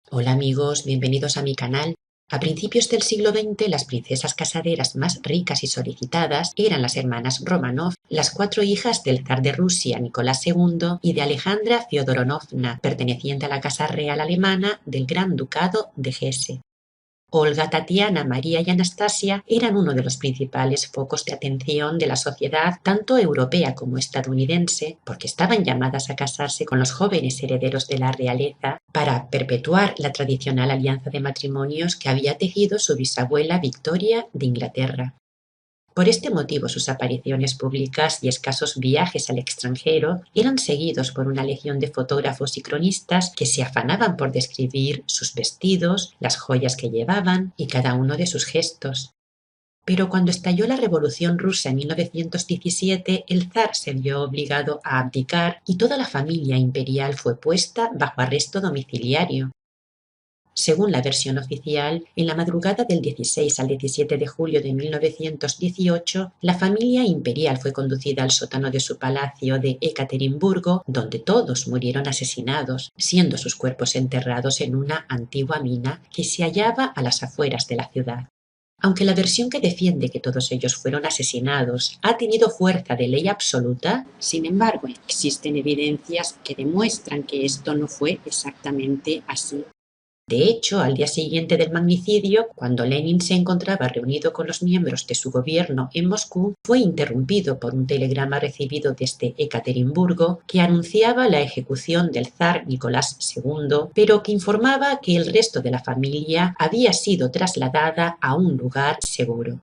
Hola amigos, bienvenidos a mi canal. A principios del siglo XX, las princesas casaderas más ricas y solicitadas eran las hermanas Románov, las cuatro hijas del zar de Rusia Nicolás II y de Alejandra Fiódorovna, perteneciente a la casa real alemana del Gran Ducado de Hesse. Olga, Tatiana, María y Anastasia eran uno de los principales focos de atención de la sociedad tanto europea como estadounidense, porque estaban llamadas a casarse con los jóvenes herederos de la realeza para perpetuar la tradicional alianza de matrimonios que había tejido su bisabuela Victoria de Inglaterra. Por este motivo sus apariciones públicas y escasos viajes al extranjero eran seguidos por una legión de fotógrafos y cronistas que se afanaban por describir sus vestidos, las joyas que llevaban y cada uno de sus gestos. Pero cuando estalló la Revolución Rusa en 1917, el zar se vio obligado a abdicar y toda la familia imperial fue puesta bajo arresto domiciliario. Según la versión oficial, en la madrugada del 16 al 17 de julio de 1918, la familia imperial fue conducida al sótano de su palacio de Ekaterimburgo, donde todos murieron asesinados, siendo sus cuerpos enterrados en una antigua mina que se hallaba a las afueras de la ciudad. Aunque la versión que defiende que todos ellos fueron asesinados ha tenido fuerza de ley absoluta, sin embargo, existen evidencias que demuestran que esto no fue exactamente así. De hecho, al día siguiente del magnicidio, cuando Lenin se encontraba reunido con los miembros de su gobierno en Moscú, fue interrumpido por un telegrama recibido desde Ekaterimburgo que anunciaba la ejecución del zar Nicolás II, pero que informaba que el resto de la familia había sido trasladada a un lugar seguro.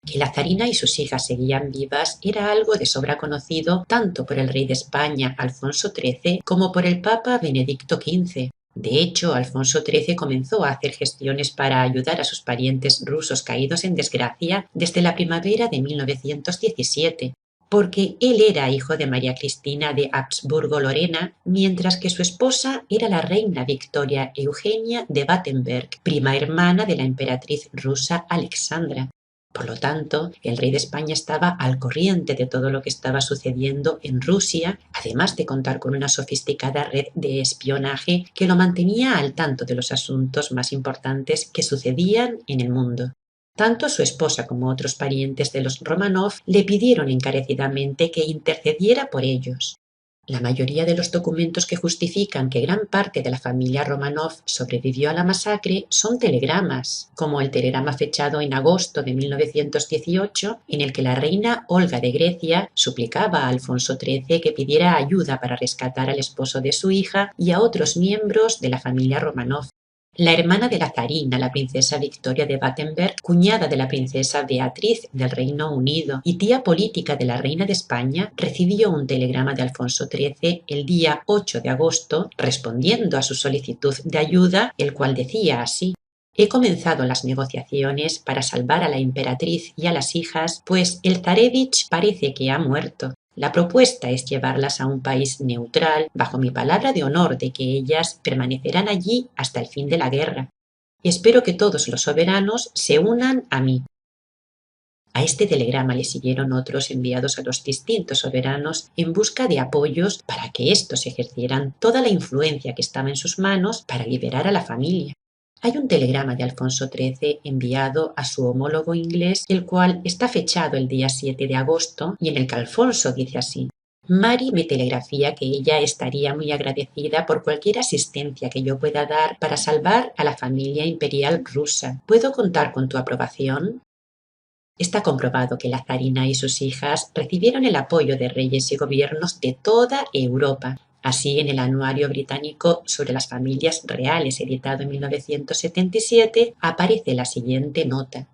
Que la zarina y sus hijas seguían vivas era algo de sobra conocido tanto por el rey de España Alfonso XIII como por el papa Benedicto XV. De hecho, Alfonso XIII comenzó a hacer gestiones para ayudar a sus parientes rusos caídos en desgracia desde la primavera de 1917, porque él era hijo de María Cristina de Habsburgo-Lorena, mientras que su esposa era la reina Victoria Eugenia de Battenberg, prima hermana de la emperatriz rusa Alexandra. Por lo tanto, el rey de España estaba al corriente de todo lo que estaba sucediendo en Rusia, además de contar con una sofisticada red de espionaje que lo mantenía al tanto de los asuntos más importantes que sucedían en el mundo. Tanto su esposa como otros parientes de los Románov le pidieron encarecidamente que intercediera por ellos. La mayoría de los documentos que justifican que gran parte de la familia Románov sobrevivió a la masacre son telegramas, como el telegrama fechado en agosto de 1918, en el que la reina Olga de Grecia suplicaba a Alfonso XIII que pidiera ayuda para rescatar al esposo de su hija y a otros miembros de la familia Románov. La hermana de la zarina, la princesa Victoria de Battenberg, cuñada de la princesa Beatriz del Reino Unido y tía política de la reina de España, recibió un telegrama de Alfonso XIII el día 8 de agosto respondiendo a su solicitud de ayuda, el cual decía así: «He comenzado las negociaciones para salvar a la emperatriz y a las hijas, pues el zarevich parece que ha muerto. La propuesta es llevarlas a un país neutral, bajo mi palabra de honor de que ellas permanecerán allí hasta el fin de la guerra. Espero que todos los soberanos se unan a mí». A este telegrama le siguieron otros enviados a los distintos soberanos en busca de apoyos para que éstos ejercieran toda la influencia que estaba en sus manos para liberar a la familia. Hay un telegrama de Alfonso XIII enviado a su homólogo inglés, el cual está fechado el día 7 de agosto y en el que Alfonso dice así: «Mary me telegrafía que ella estaría muy agradecida por cualquier asistencia que yo pueda dar para salvar a la familia imperial rusa. ¿Puedo contar con tu aprobación?». Está comprobado que la zarina y sus hijas recibieron el apoyo de reyes y gobiernos de toda Europa. Así, en el Anuario Británico sobre las Familias Reales, editado en 1977, aparece la siguiente nota: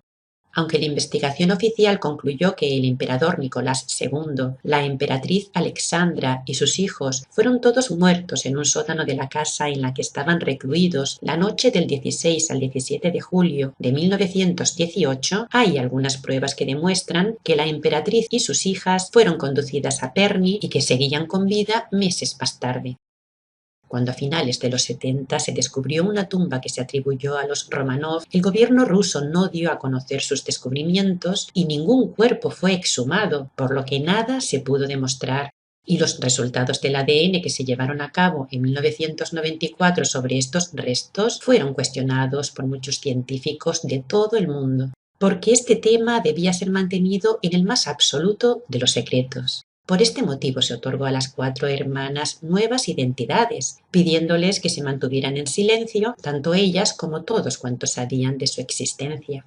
«Aunque la investigación oficial concluyó que el emperador Nicolás II, la emperatriz Alexandra y sus hijos fueron todos muertos en un sótano de la casa en la que estaban recluidos la noche del 16 al 17 de julio de 1918, hay algunas pruebas que demuestran que la emperatriz y sus hijas fueron conducidas a Perny y que seguían con vida meses más tarde». Cuando a finales de los 70 se descubrió una tumba que se atribuyó a los Románov, el gobierno ruso no dio a conocer sus descubrimientos y ningún cuerpo fue exhumado, por lo que nada se pudo demostrar. y los resultados del ADN que se llevaron a cabo en 1994 sobre estos restos fueron cuestionados por muchos científicos de todo el mundo, porque este tema debía ser mantenido en el más absoluto de los secretos. Por este motivo se otorgó a las 4 hermanas nuevas identidades, pidiéndoles que se mantuvieran en silencio tanto ellas como todos cuantos sabían de su existencia.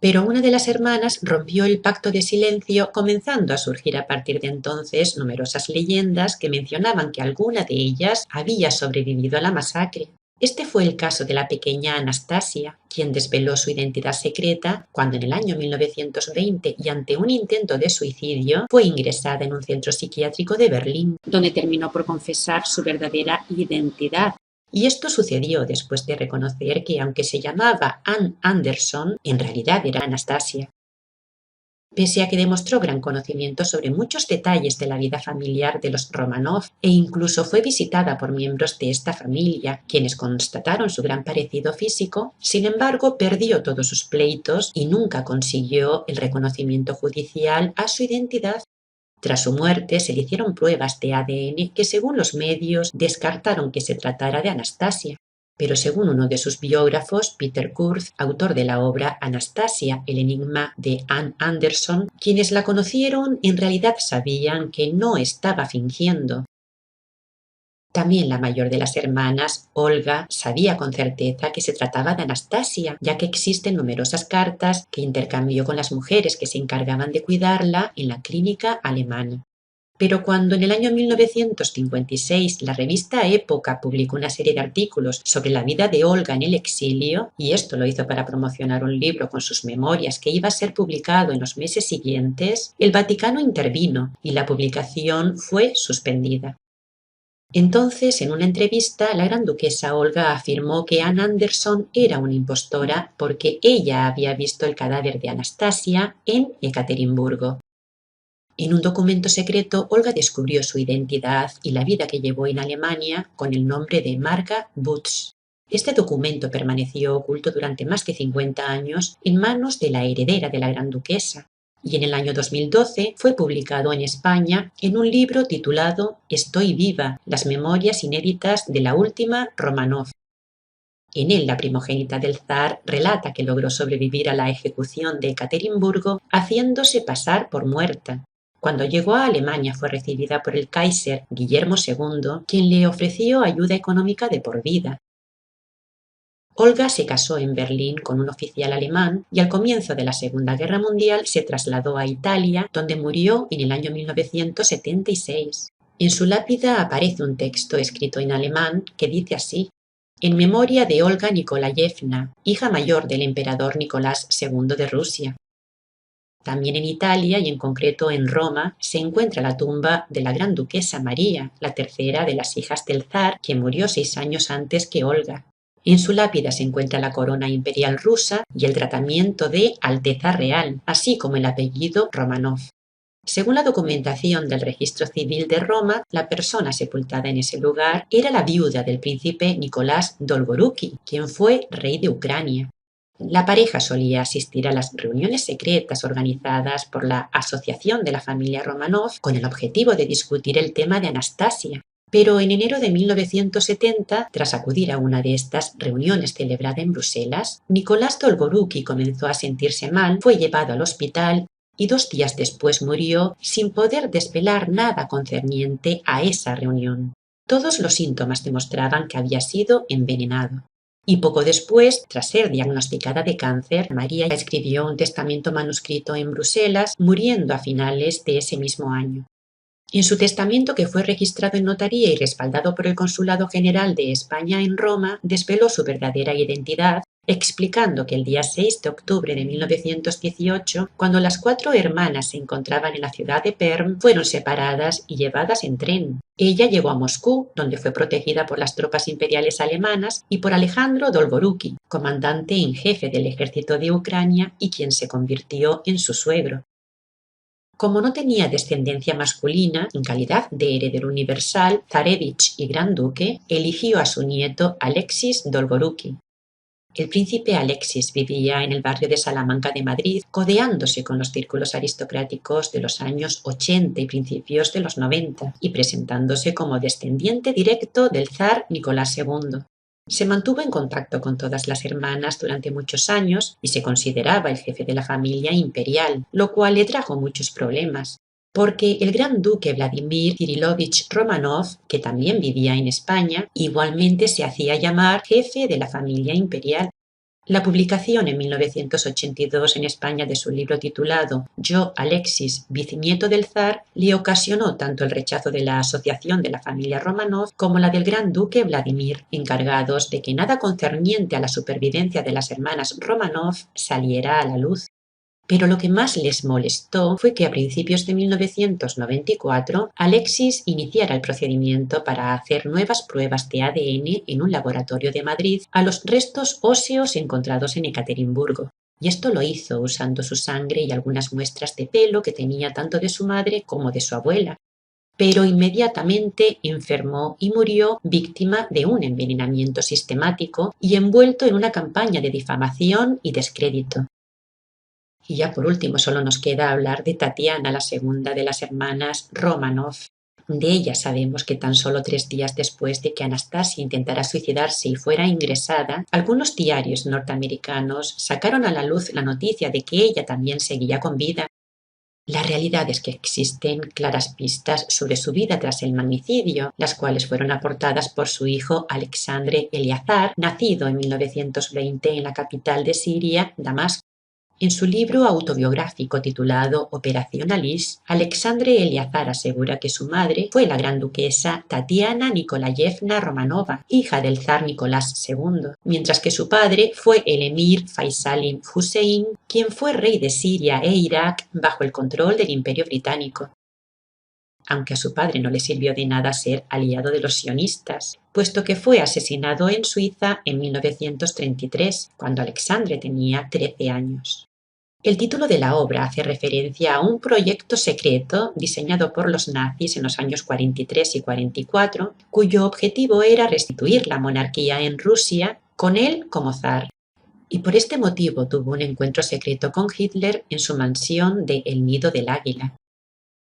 Pero una de las hermanas rompió el pacto de silencio, comenzando a surgir a partir de entonces numerosas leyendas que mencionaban que alguna de ellas había sobrevivido a la masacre. Este fue el caso de la pequeña Anastasia, quien desveló su identidad secreta cuando en el año 1920 y ante un intento de suicidio fue ingresada en un centro psiquiátrico de Berlín, donde terminó por confesar su verdadera identidad. Y esto sucedió después de reconocer que, aunque se llamaba Ann Anderson, en realidad era Anastasia. Pese a que demostró gran conocimiento sobre muchos detalles de la vida familiar de los Romanov e incluso fue visitada por miembros de esta familia, quienes constataron su gran parecido físico, sin embargo perdió todos sus pleitos y nunca consiguió el reconocimiento judicial a su identidad. Tras su muerte se le hicieron pruebas de ADN que, según los medios, descartaron que se tratara de Anastasia. Pero según uno de sus biógrafos, Peter Kurz, autor de la obra Anastasia, el enigma de Ann Anderson, quienes la conocieron en realidad sabían que no estaba fingiendo. También la mayor de las hermanas, Olga, sabía con certeza que se trataba de Anastasia, ya que existen numerosas cartas que intercambió con las mujeres que se encargaban de cuidarla en la clínica alemana. Pero cuando en el año 1956 la revista Época publicó una serie de artículos sobre la vida de Olga en el exilio, y esto lo hizo para promocionar un libro con sus memorias que iba a ser publicado en los meses siguientes, el Vaticano intervino y la publicación fue suspendida. Entonces, en una entrevista, la gran duquesa Olga afirmó que Ann Anderson era una impostora porque ella había visto el cadáver de Anastasia en Ekaterimburgo. En un documento secreto, Olga descubrió su identidad y la vida que llevó en Alemania con el nombre de Marga Butz. Este documento permaneció oculto durante más de 50 años en manos de la heredera de la gran duquesa, y en el año 2012 fue publicado en España en un libro titulado Estoy viva, las memorias inéditas de la última Romanov. En él, la primogénita del zar relata que logró sobrevivir a la ejecución de Ekaterimburgo haciéndose pasar por muerta. Cuando llegó a Alemania fue recibida por el Kaiser Guillermo II, quien le ofreció ayuda económica de por vida. Olga se casó en Berlín con un oficial alemán y al comienzo de la Segunda Guerra Mundial se trasladó a Italia, donde murió en el año 1976. En su lápida aparece un texto escrito en alemán que dice así: en memoria de Olga Nikolayevna, hija mayor del emperador Nicolás II de Rusia. También en Italia, y en concreto en Roma, se encuentra la tumba de la gran duquesa María, la tercera de las hijas del zar, que murió 6 años antes que Olga. En su lápida se encuentra la corona imperial rusa y el tratamiento de Alteza Real, así como el apellido Romanov. Según la documentación del Registro Civil de Roma, la persona sepultada en ese lugar era la viuda del príncipe Nicolás Dolgoruki, quien fue rey de Ucrania. La pareja solía asistir a las reuniones secretas organizadas por la Asociación de la Familia Romanov con el objetivo de discutir el tema de Anastasia. Pero en enero de 1970, tras acudir a una de estas reuniones celebrada en Bruselas, Nicolás Dolgoruki comenzó a sentirse mal, fue llevado al hospital y 2 días después murió sin poder desvelar nada concerniente a esa reunión. Todos los síntomas demostraban que había sido envenenado. Y poco después, tras ser diagnosticada de cáncer, María escribió un testamento manuscrito en Bruselas, muriendo a finales de ese mismo año. En su testamento, que fue registrado en notaría y respaldado por el Consulado General de España en Roma, desveló su verdadera identidad, explicando que el día 6 de octubre de 1918, cuando las 4 hermanas se encontraban en la ciudad de Perm, fueron separadas y llevadas en tren. Ella llegó a Moscú, donde fue protegida por las tropas imperiales alemanas y por Alejandro Dolgoruki, comandante en jefe del ejército de Ucrania y quien se convirtió en su suegro. Como no tenía descendencia masculina, en calidad de heredero universal, zarevich y gran duque, eligió a su nieto Alexis Dolgoruki. El príncipe Alexis vivía en el barrio de Salamanca de Madrid, codeándose con los círculos aristocráticos de los años 80 y principios de los 90, y presentándose como descendiente directo del zar Nicolás II. Se mantuvo en contacto con todas las hermanas durante muchos años y se consideraba el jefe de la familia imperial, lo cual le trajo muchos problemas, porque el gran duque Vladimir Kirilovich Romanov, que también vivía en España, igualmente se hacía llamar jefe de la familia imperial. La publicación en 1982 en España de su libro titulado Yo, Alexis, bisnieto del zar, le ocasionó tanto el rechazo de la asociación de la familia Romanov como la del gran duque Vladimir, encargados de que nada concerniente a la supervivencia de las hermanas Romanov saliera a la luz. Pero lo que más les molestó fue que a principios de 1994 Alexis iniciara el procedimiento para hacer nuevas pruebas de ADN en un laboratorio de Madrid a los restos óseos encontrados en Ekaterimburgo. Y esto lo hizo usando su sangre y algunas muestras de pelo que tenía tanto de su madre como de su abuela. Pero inmediatamente enfermó y murió víctima de un envenenamiento sistemático y envuelto en una campaña de difamación y descrédito. Y ya por último solo nos queda hablar de Tatiana, la segunda de las hermanas Romanov. De ella sabemos que tan solo 3 días después de que Anastasia intentara suicidarse y fuera ingresada, algunos diarios norteamericanos sacaron a la luz la noticia de que ella también seguía con vida. La realidad es que existen claras pistas sobre su vida tras el magnicidio, las cuales fueron aportadas por su hijo Alexandre Eliazar, nacido en 1920 en la capital de Siria, Damasco. En su libro autobiográfico titulado Operación Alice, Alexandre Eliazar asegura que su madre fue la gran duquesa Tatiana Nikolayevna Romanova, hija del zar Nicolás II, mientras que su padre fue el emir Faisalim Hussein, quien fue rey de Siria e Irak bajo el control del Imperio Británico. Aunque a su padre no le sirvió de nada ser aliado de los sionistas, puesto que fue asesinado en Suiza en 1933, cuando Alexandre tenía 13 años. El título de la obra hace referencia a un proyecto secreto diseñado por los nazis en los años 43 y 44, cuyo objetivo era restituir la monarquía en Rusia con él como zar. Y por este motivo tuvo un encuentro secreto con Hitler en su mansión de El Nido del Águila.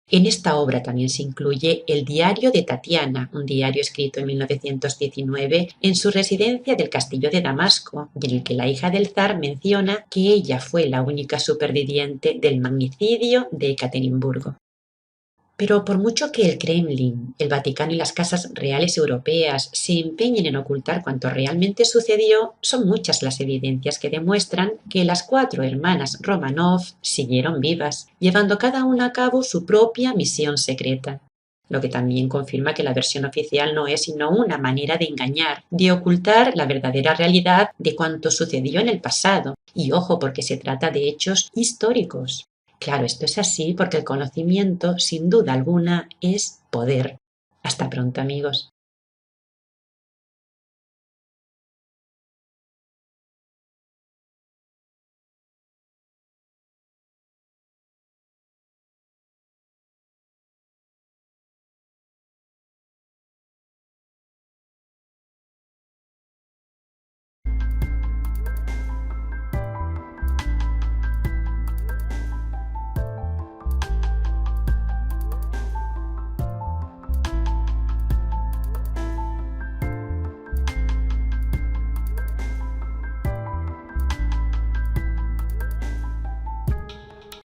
En esta obra también se incluye el diario de Tatiana, un diario escrito en 1919 en su residencia del castillo de Damasco, y en el que la hija del zar menciona que ella fue la única superviviente del magnicidio de Ekaterimburgo. Pero por mucho que el Kremlin, el Vaticano y las casas reales europeas se empeñen en ocultar cuanto realmente sucedió, son muchas las evidencias que demuestran que las 4 hermanas Romanov siguieron vivas, llevando cada una a cabo su propia misión secreta. Lo que también confirma que la versión oficial no es sino una manera de engañar, de ocultar la verdadera realidad de cuanto sucedió en el pasado. Y ojo, porque se trata de hechos históricos. Claro, esto es así porque el conocimiento, sin duda alguna, es poder. Hasta pronto, amigos.